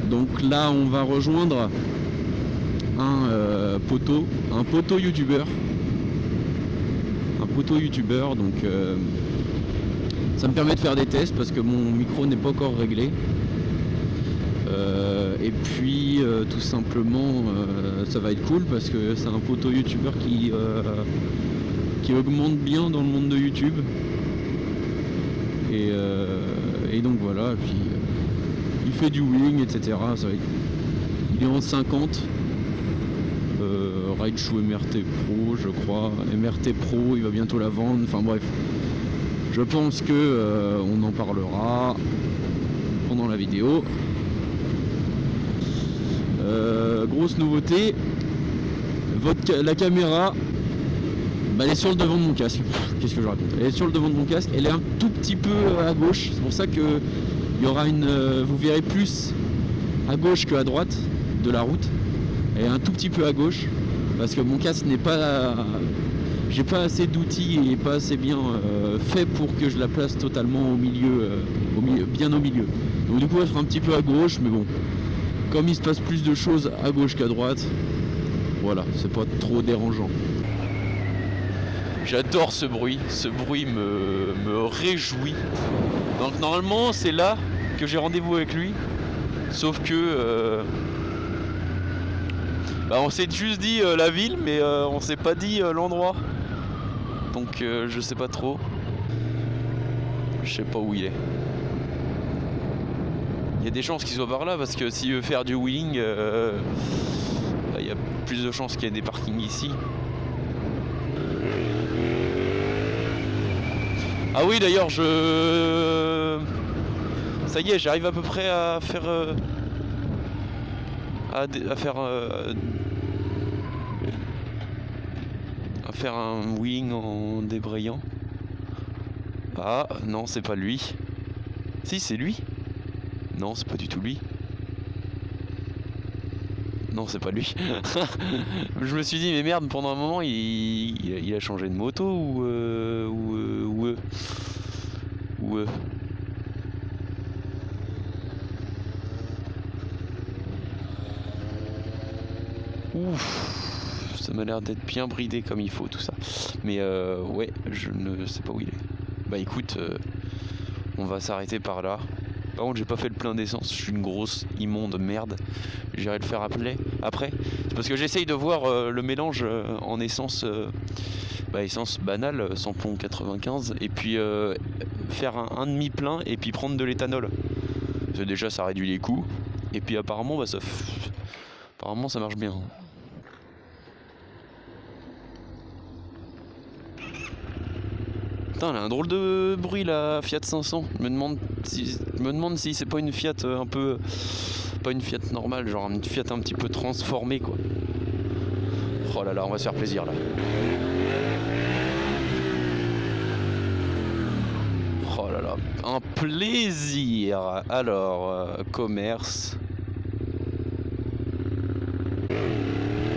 Donc là on va rejoindre un poteau youtubeur. Donc ça me permet de faire des tests parce que mon micro n'est pas encore réglé. Et puis tout simplement ça va être cool parce que c'est un poteau youtubeur qui augmente bien dans le monde de YouTube. Et donc voilà, et puis il fait du wheeling, etc. Il est en 50. Raichu MRT Pro, je crois. MRT Pro, il va bientôt la vendre. Enfin bref, je pense que on en parlera pendant la vidéo. Grosse nouveauté, la caméra, elle est sur le devant de mon casque. Qu'est-ce que je raconte? Elle est sur le devant de mon casque. Elle est un tout petit peu à gauche. C'est pour ça que il y aura vous verrez plus à gauche que à droite de la route. Elle est un tout petit peu à gauche parce que mon casque n'est pas, j'ai pas assez d'outils et pas assez bien fait pour que je la place totalement au milieu, bien au milieu. Donc du coup elle sera un petit peu à gauche, mais bon, comme il se passe plus de choses à gauche qu'à droite, voilà, c'est pas trop dérangeant. J'adore ce bruit me réjouit. Donc normalement c'est là que j'ai rendez-vous avec lui, sauf que on s'est juste dit la ville, mais on s'est pas dit l'endroit. Donc je sais pas trop. Je sais pas où il est. Il y a des chances qu'il soit par là parce que s'il veut faire du wheeling, il y a plus de chances qu'il y ait des parkings ici. Ah oui, d'ailleurs, ça y est, j'arrive à peu près à faire un wing en débrayant. Ah non, c'est pas lui. Si, c'est lui. Non, c'est pas du tout lui. Non, c'est pas lui. Je me suis dit, mais merde, pendant un moment, il a changé de moto ou Ouf, ça m'a l'air d'être bien bridé comme il faut tout ça. Mais ouais, je ne sais pas où il est. Bah écoute, on va s'arrêter par là. Par contre, j'ai pas fait le plein d'essence, je suis une grosse immonde merde. J'irai le faire après. C'est parce que j'essaye de voir le mélange en essence, essence banale, samplon 95, et puis faire un demi-plein et puis prendre de l'éthanol. Parce que déjà ça réduit les coûts. Et puis apparemment ça marche bien. Putain, elle a un drôle de bruit la Fiat 500. Je me demande si c'est pas une Fiat un peu... Pas une Fiat normale, genre une Fiat un petit peu transformée quoi. Oh là là, on va se faire plaisir là. Oh là là, un plaisir. Alors, commerce.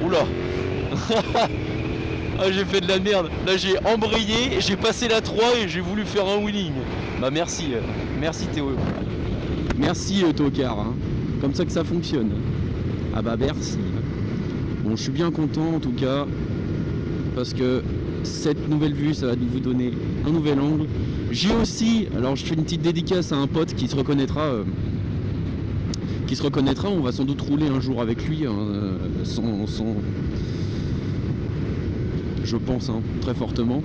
Oula. Ah, j'ai fait de la merde. Là j'ai embrayé, j'ai passé la 3 et j'ai voulu faire un wheeling. Bah merci Théo. Merci Tocard, hein. Comme ça que ça fonctionne. Ah bah merci. Bon, je suis bien content en tout cas parce que cette nouvelle vue, ça va vous donner un nouvel angle. J'ai aussi, alors je fais une petite dédicace à un pote qui se reconnaîtra. On va sans doute rouler un jour avec lui, hein, je pense, hein, très fortement.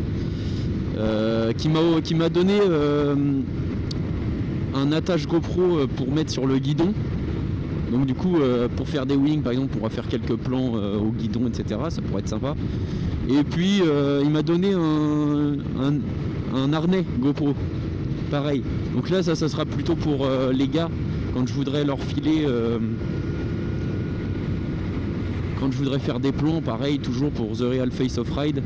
Qui m'a donné un attache GoPro pour mettre sur le guidon. Donc du coup, pour faire des wheelings par exemple, on va faire quelques plans au guidon, etc. Ça pourrait être sympa. Et puis il m'a donné un harnais GoPro, pareil. Donc là, ça sera plutôt pour les gars quand je voudrais leur filer. Quand je voudrais faire des plans, pareil, toujours pour The Real Face of Ride,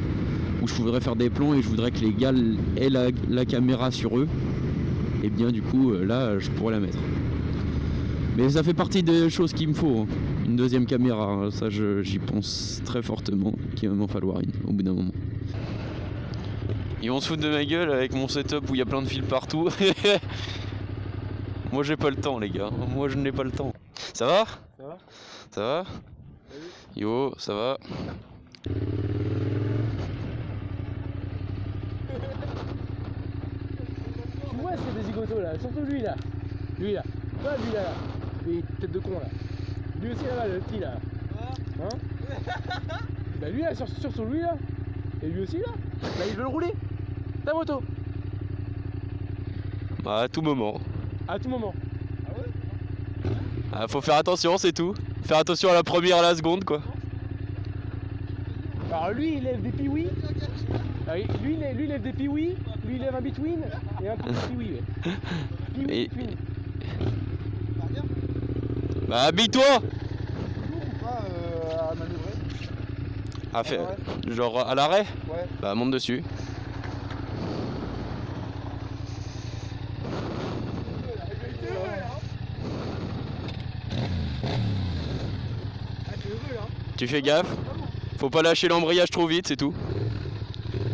où je voudrais faire des plans et je voudrais que les gars aient la caméra sur eux, et bien du coup là je pourrais la mettre. Mais ça fait partie des choses qu'il me faut, hein. Une deuxième caméra, hein. Ça j'y pense très fortement, qu'il va m'en falloir une au bout d'un moment. Ils vont se foutre de ma gueule avec mon setup où il y a plein de fils partout. Moi j'ai pas le temps les gars, moi je n'ai pas le temps. Ça va? Ça va? Ça va? Salut. Yo, ça va? Tu vois c'est des zigotos là, surtout lui là. Lui là. Pas lui là. Les têtes de con là. Lui aussi là-bas, le petit là. Hein? Bah lui là, surtout lui là. Et lui aussi là. Bah il veut le rouler. Ta moto. Bah, à tout moment. À tout moment. Ah, faut faire attention, c'est tout. Faire attention à la première et à la seconde quoi. Alors lui il lève des piouis. Lui il lève des piouis. Lui il lève un between et un petit piouis. Ouais. Et- Between. Bah habille-toi! À manœuvrer. Ah, fait, genre à l'arrêt? Ouais. Bah monte dessus. Tu fais gaffe. Faut pas lâcher l'embrayage trop vite, c'est tout.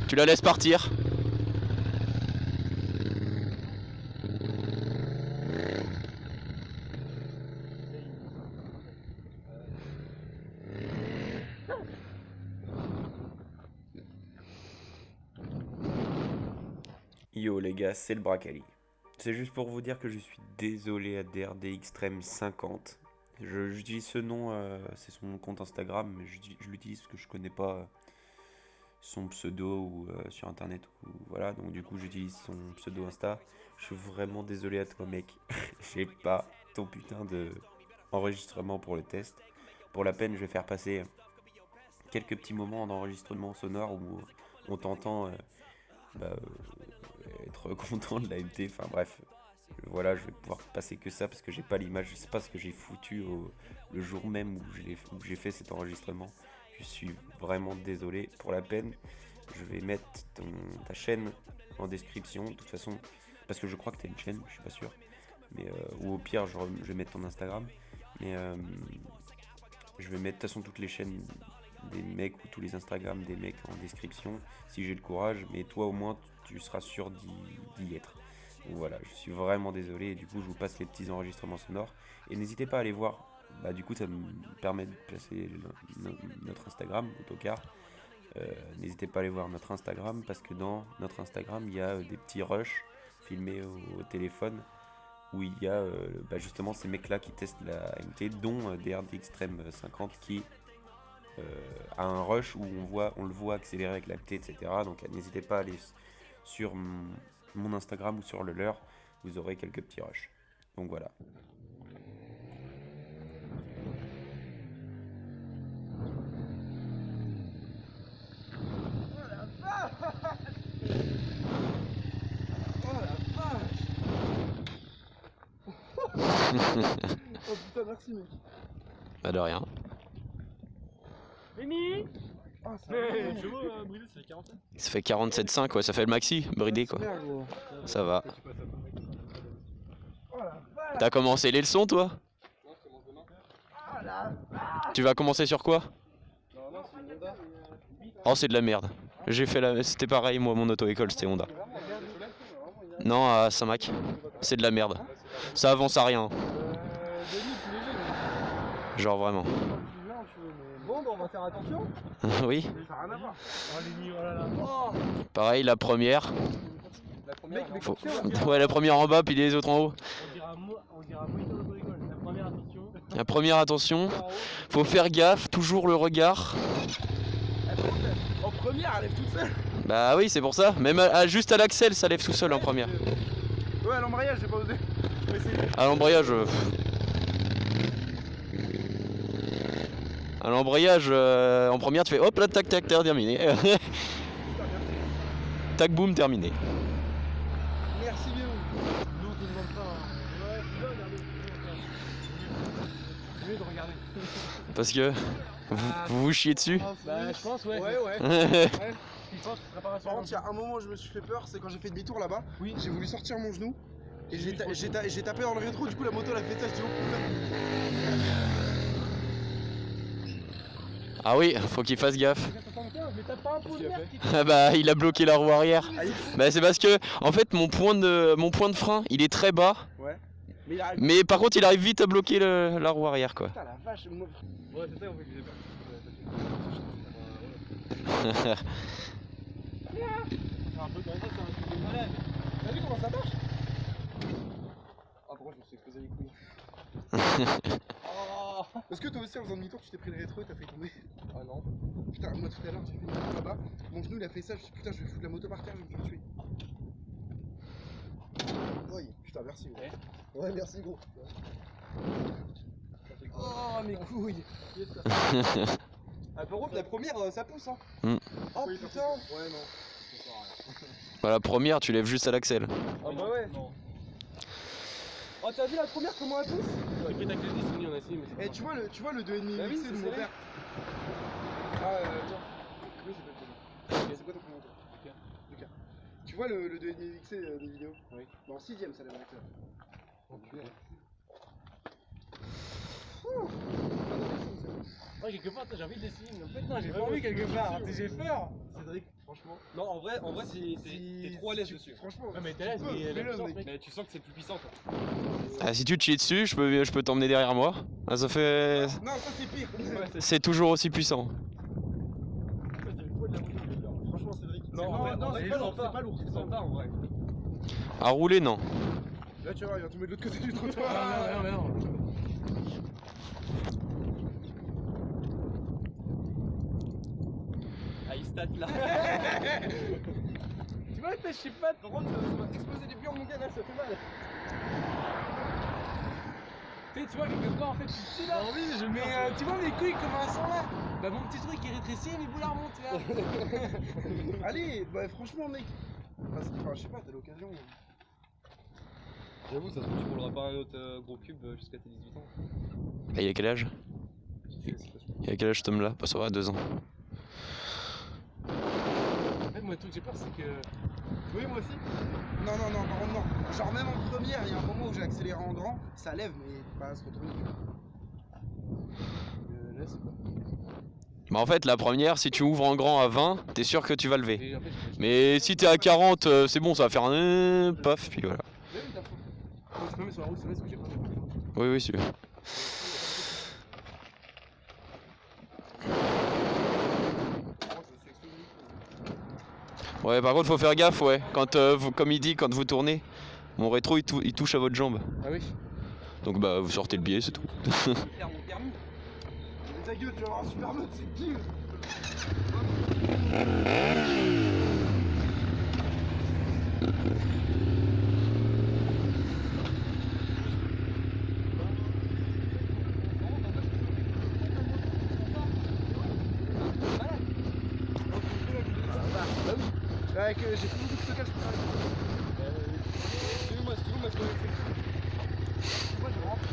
Tu la laisses partir. Yo les gars, c'est le Bracali. C'est juste pour vous dire que je suis désolé à DRD Extreme 50. J'utilise ce nom, c'est son compte Instagram, mais je l'utilise parce que je connais pas son pseudo ou sur internet. Ou, voilà, donc du coup j'utilise son pseudo Insta. Je suis vraiment désolé à toi mec. J'ai pas ton putain de enregistrement pour le test. Pour la peine, je vais faire passer quelques petits moments d'enregistrement sonore où on t'entend être content de l'AMT, enfin bref, voilà, je vais pouvoir passer que ça parce que j'ai pas l'image, je sais pas ce que j'ai foutu le jour même où j'ai fait cet enregistrement, je suis vraiment désolé. Pour la peine, je vais mettre ta chaîne en description, de toute façon, parce que je crois que t'as une chaîne, je suis pas sûr, mais ou au pire je vais mettre ton Instagram, mais je vais mettre de toute façon toutes les chaînes des mecs ou tous les Instagram des mecs en description si j'ai le courage, mais toi au moins tu seras sûr d'y être. Donc voilà, je suis vraiment désolé et du coup je vous passe les petits enregistrements sonores et n'hésitez pas à aller voir, du coup ça me permet de placer notre Instagram, Autocar. N'hésitez pas à aller voir notre Instagram parce que dans notre Instagram il y a des petits rushs filmés au téléphone où il y a justement ces mecs là qui testent la MT, dont DRD Extreme 50 qui à un rush où on le voit accélérer avec la MT, etc. Donc n'hésitez pas à aller sur mon Instagram ou sur le leur, vous aurez quelques petits rushs. Donc voilà. Oh putain, merci mec. Bah de rien. Mimi. Ah, c'est Chevaux bridés, ça fait 47. Ça fait 47,5, ouais, ça fait le maxi, bridé quoi. Ça va. T'as commencé les leçons toi? Tu vas commencer sur quoi? Oh c'est de la merde. J'ai fait c'était pareil moi, mon auto-école c'était Honda. Non, à Saint-Mac. C'est de la merde. Ça avance à rien. Genre vraiment. Bon, bah on va faire attention. Oui. Ça n'a rien à voir. Pareil la première. La première, Ouais, la première en bas puis les autres en haut. On dira oui dans l'auto-école. La première attention. La première attention. Faut faire gaffe, toujours le regard. en première, elle lève toute seule. Bah oui c'est pour ça. Même juste à l'axel ça lève tout seul en première. Ouais, à l'embrayage, j'ai pas osé. Je vais essayer. À l'embrayage. À l'embrayage en première tu fais hop là tac tac terminé. Tac boum terminé. Merci bien. Nous on te demande pas. Ouais, c'est bien, regardez. C'est mieux de regarder. Parce que vous chiez dessus. Bah, je pense, ouais. Ouais, ouais. Je pense que ce serait pas Par rassurant. contre, il y a un moment où je me suis fait peur, c'est quand j'ai fait demi-tour là-bas. Oui. J'ai voulu sortir mon genou. Et j'ai tapé dans le rétro, du coup la moto elle a fait ça, je dis oh putain. Ah oui, faut qu'il fasse gaffe. Mais t'as pas un pot de merde qui Ah bah il a bloqué la roue arrière. Bah c'est parce que en fait mon point de frein il est très bas. Ouais. Mais il arrive. Mais par contre, il arrive vite à bloquer la roue arrière, quoi. Putain, la vache. Moi... Ouais, c'est ça en fait que j'ai peur. C'est un peu comme ça, c'est un truc de malade. T'as vu comment ça marche? Ah, pourquoi je me suis explosé les couilles? Oh. Est-ce que toi aussi en faisant demi-tour tu t'es pris le rétro et t'as fait tomber? Ah non. Putain, moi tout à l'heure j'ai fait une moto là-bas, mon genou il a fait ça, je me suis dit putain je vais foutre la moto par terre, je vais me faire tuer. Oui, putain merci gros. Ouais merci gros. Oh mes couilles. Ah par contre la première ça pousse hein. Mm. Oh putain. Ouais non. Bah, la première, tu lèves juste à l'axel. Ah bah ouais. Oh t'as vu la première comment elle pousse? Ok, t'as que les 10, on a essayé, mais c'est Eh tu vois le 2,5 Bah oui, mixé de c'est mon serré. père. Ah tiens. Comment ça s'appelle? C'est quoi ton prénom toi? Lucas. Tu vois le 2,5 mixé des vidéos? Oui. Dans 6ème ça l'aimerait ça. Ouais, quelque part, j'ai envie de l'essayer, mais en fait, non, j'ai pas envie quelque part. J'ai peur. Cédric, franchement. Non, en vrai t'es trop à l'aise dessus. Franchement. Ouais, mais t'es là, tu peux, mais la fais-le, puissance, mec. mec. Mais tu sens que c'est plus puissant quoi. Ah, si tu te chies dessus, je peux t'emmener derrière moi. Ah, ça fait. Non, ça c'est pire. C'est toujours aussi puissant. Franchement, Cédric. Non, c'est pas lourd, c'est pas lourd. Tu le sens pas en vrai. À rouler, non. Là, tu vois, il va tomber de l'autre côté du Ah, trottoir. non, non. Ah, il stat là. Tu vois, je sais pas. Par contre, ça m'a explosé les pions, mon gars, là, ça fait mal. Tu vois, quelque part, en fait, tu suis là. Oui, je Mais tu vois mes couilles comme un sang là. Bah, mon petit truc il rétrécit, mes boules remontent là. Allez, bah franchement, mec. Enfin, je sais pas, t'as l'occasion. J'avoue, ça se trouve, tu rouleras pas un autre gros cube jusqu'à tes 18 ans. Et il a quel âge? Il a quel âge cet homme-là? Bah, ça va, 2 ans. En fait, moi, le truc que j'ai peur, c'est que. Oui, moi aussi. Non, par contre, non. Genre, même en première, il y a un moment où j'ai accéléré en grand, ça lève, mais pas à se retourner. Là, c'est pas. Bah, en fait, la première, si tu ouvres en grand à 20, t'es sûr que tu vas lever. Et en fait, Mais si t'es à 40, c'est bon, ça va faire un paf, puis voilà. tu peux mettre sur la route, c'est vrai ce que j'ai pas. Oui, oui, celui-là. Ouais, par contre, faut faire gaffe, ouais. Quand, comme il dit, quand vous tournez, mon rétro il touche à votre jambe. Ah oui. Donc, bah, vous sortez le biais, c'est tout. Mais ta gueule, tu vas avoir un super mode, c'est kill. Avec, j'ai fait beaucoup de stockage pour ça. Excuse-moi, moi je connais. Moi, je rentre.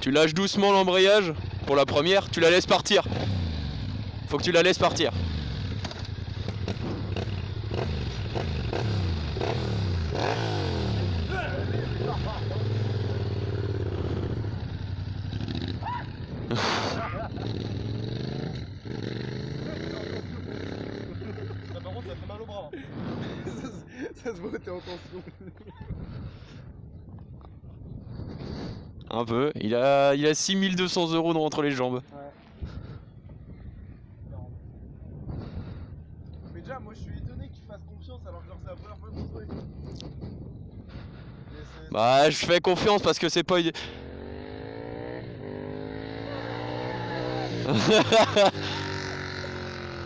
Tu lâches doucement l'embrayage pour la première, tu la laisses partir. Faut que tu la laisses partir. Ça, par contre, ça fait mal au bras. Ça se voit, t'es en tension. Un peu. Il a 6200 € entre les jambes. Mais déjà, moi je suis étonné que tu fasses confiance alors que genre c'est la première fois que tu joues. Bah, je fais confiance parce que c'est pas une...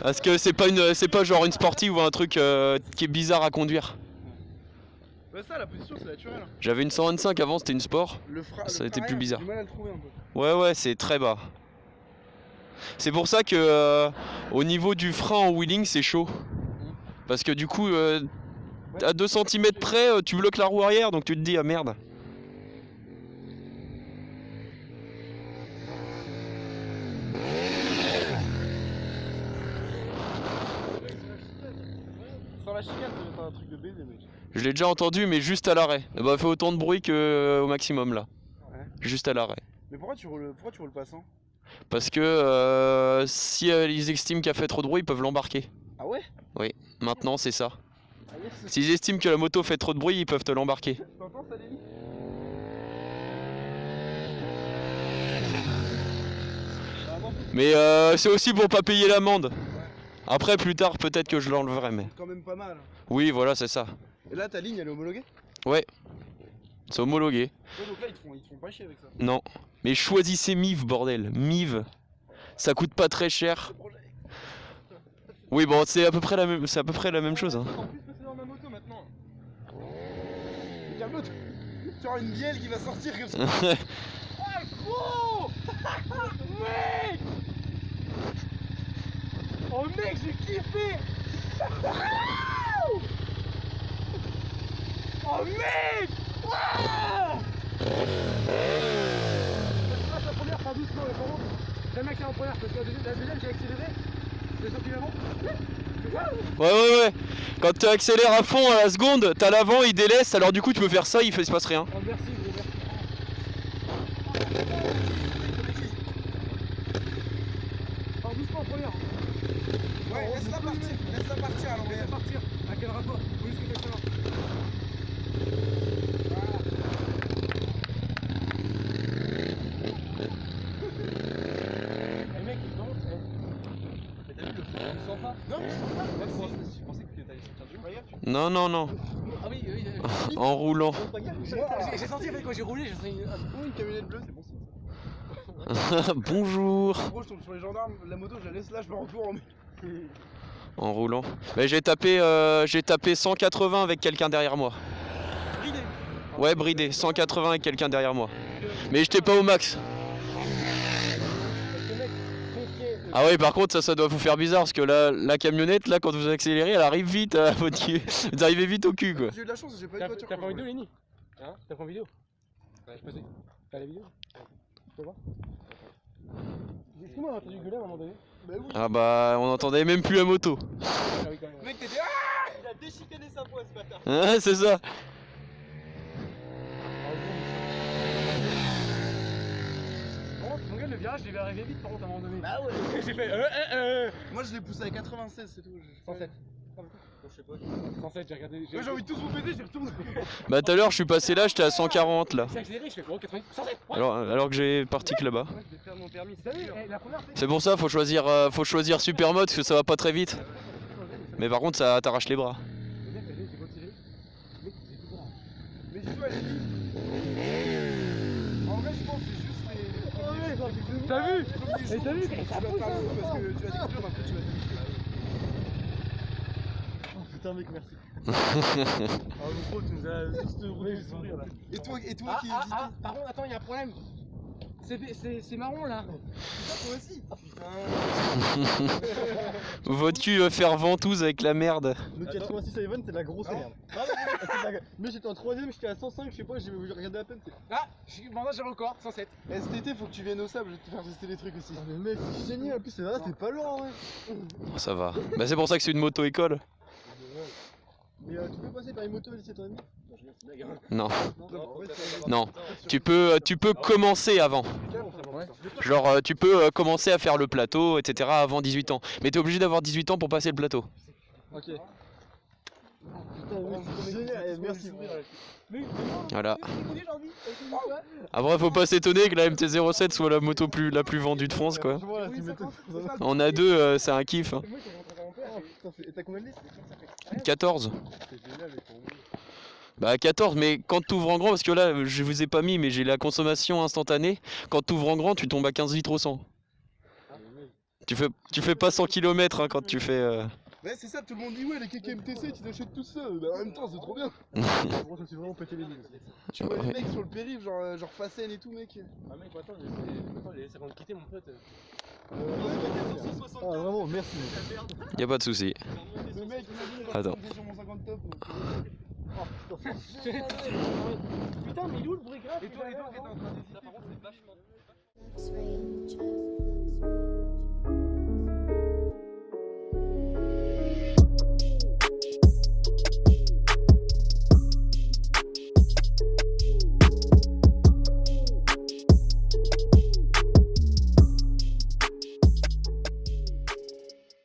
Parce que c'est pas genre une sportive ou un truc qui est bizarre à conduire. Bah ça, la position c'est naturel. J'avais une 125 avant, c'était une sport. Ça a été plus bizarre. J'ai du mal à le trouver un peu. Ouais, c'est très bas. C'est pour ça que au niveau du frein en wheeling, c'est chaud. Parce que du coup, à 2 cm près, tu bloques la roue arrière, donc tu te dis, ah merde. Sans la chicane, ça va être un truc de baiser, mec. Je l'ai déjà entendu, mais juste à l'arrêt. Bah, fait autant de bruit qu'au maximum là. Ouais. Juste à l'arrêt. Mais pourquoi tu roules pas sans? Parce que si ils estiment qu'il a fait trop de bruit, ils peuvent l'embarquer. Ah ouais? Oui, maintenant c'est ça. S'ils estiment que la moto fait trop de bruit, ils peuvent te l'embarquer. T'entends ça, Lenny? Mais c'est aussi pour pas payer l'amende. Après, plus tard, peut-être que je l'enleverai, mais... C'est quand même pas mal. Oui, voilà, c'est ça. Et là, ta ligne, elle est homologuée? Ouais. C'est homologué. Ouais, donc là, ils te font pas chier avec ça. Non. Mais choisissez MIV, bordel. MIV. Ça coûte pas très cher. Oui, bon, c'est à peu près la même chose. Hein. En plus que c'est dans ma moto maintenant. Calme-toi. Tu auras une bielle qui va sortir comme ça. Ah, gros. Mec. Oh mec, j'ai kiffé. Oh mec. La première, pas doucement, mais vraiment. Jamais accéléré en première, parce que la deuxième, j'ai accéléré. J'ai sorti l'avant. Ouais. Quand tu accélères à fond à la seconde, t'as l'avant, il délaisse, alors du coup tu peux faire ça, il se passe rien. Oh, merci, gros, merci. Pars doucement en première. Ouais, laisse-la partir. Laisse-la partir à l'envers. Laisse partir. À quel rapport? Faut juste que t'accélères. Eh mec, il monte. Mais t'as vu le fond, tu sens pas? Non, Je pensais que t'allais sortir du jeu. Non. Ah oui, En roulant. j'ai senti en fait quand j'ai roulé, j'ai senti une camionnette bleue, c'est bon signe. Bonjour. En gros, je tombe sur les gendarmes, la moto, je la laisse là, je me retourne. En roulant. Mais j'ai tapé 180 avec quelqu'un derrière moi. bridé. Ouais, bridé. 180 avec quelqu'un derrière moi. Mais j'étais pas au max. Parce que mec, pompier. Ah ouais, par contre, ça doit vous faire bizarre parce que la camionnette, là, quand vous accélérez, elle arrive vite à votre cul. Vous arrivez vite au cul, quoi. J'ai eu de la chance, j'ai pas eu de T'as voiture. pris en vidéo, Lenny? Hein? T'as pris en vidéo? Ouais, Vas-y. T'as la vidéo? Tu peux voir? Est-ce qu'on a entendu gueuler à un moment donné? Bah oui. Ah bah, on entendait même plus la moto. Ah oui, quand même. Mec, t'étais. Il a déchicané sa voix ce bâtard. Ah, c'est ça. Bon, mon gars, le virage, je l'ai vu arriver vite par contre à un moment donné. Bah ouais. J'ai fait Moi, je l'ai poussé à 96, c'est tout. 107. Je sais pas. 107, j'ai regardé. Ouais, j'ai envie de tous vous péter, j'y retourne. Bah, tout à l'heure, je suis passé là, j'étais à 140 là. J'ai accéléré, je fais 90, 107. Ouais. Alors que j'ai parti que là-bas. Moi je vais faire mon permis. T'as vu, la première, C'est pour ça, faut choisir super mode parce que ça va pas très vite. Mais par contre, ça t'arrache les bras. le mec, j'ai continué. Le mec, il faisait tout droit. Mais dis-toi, elle est dit. En vrai, je pense que c'est juste les. T'as vu? premiers Et jours t'as vu où que tu ça vas pousse, faire hein. le coup parce que tu vas découvrir, après tu vas t'habituer. Putain, mec, merci. Ah, mon gros, tu nous as juste roulé le sourire là. Et toi qui dis Par contre, attends, il y a un problème. C'est marron là. toi aussi. Votre cul va faire ventouse avec la merde. Le 86 Eleven, c'est de la grosse Ah bon merde. Mais j'étais en 3ème, j'étais à 105, je sais pas, j'ai regardé à peine. Ah, maintenant j'ai le record, 107. Eh, cet été, faut que tu viennes au sable, je vais te faire tester des trucs aussi. Ah, mais mec, c'est génial, en plus c'est là, c'est pas loin, ouais. Ça va. Bah, c'est pour ça que c'est une moto-école. Mais tu peux passer par une moto à 17 ans et demi? Non. Non, Non. Tu peux commencer avant. Genre, tu peux commencer à faire le plateau, etc. avant 18 ans. Mais t'es obligé d'avoir 18 ans pour passer le plateau. Ok. Putain, c'est génial, eh, merci. Voilà. Après, faut pas s'étonner que la MT-07 soit la moto la plus vendue de France, quoi. Voilà, tu m'étonnes. On a deux, c'est un kiff. Hein. Et t'as combien de litres? 14. C'est génial, mec. Bah 14, mais quand tu ouvres en grand, parce que là je vous ai pas mis, mais j'ai la consommation instantanée. Quand tu ouvres en grand, tu tombes à 15 litres au 100. Tu fais pas 100 km hein, quand tu fais. Ouais, c'est ça, tout le monde dit ouais, les KK MTC, tu t'achètes tout ça. Bah en même temps, c'est trop bien. Moi, je me suis vraiment pété les lignes. Tu vois les mecs sur le périph', genre Facen et tout, mec. Ah, mec, attends, j'ai laissé avant de quitter mon pote. Ah, vraiment, merci. Y a pas de souci. Le mec, imagine, Attends. il sur mon 50 top. Putain, mais il est où le bruit grave? Et toi, qui était en train d'hésiter, par contre, c'est vachement. Strange.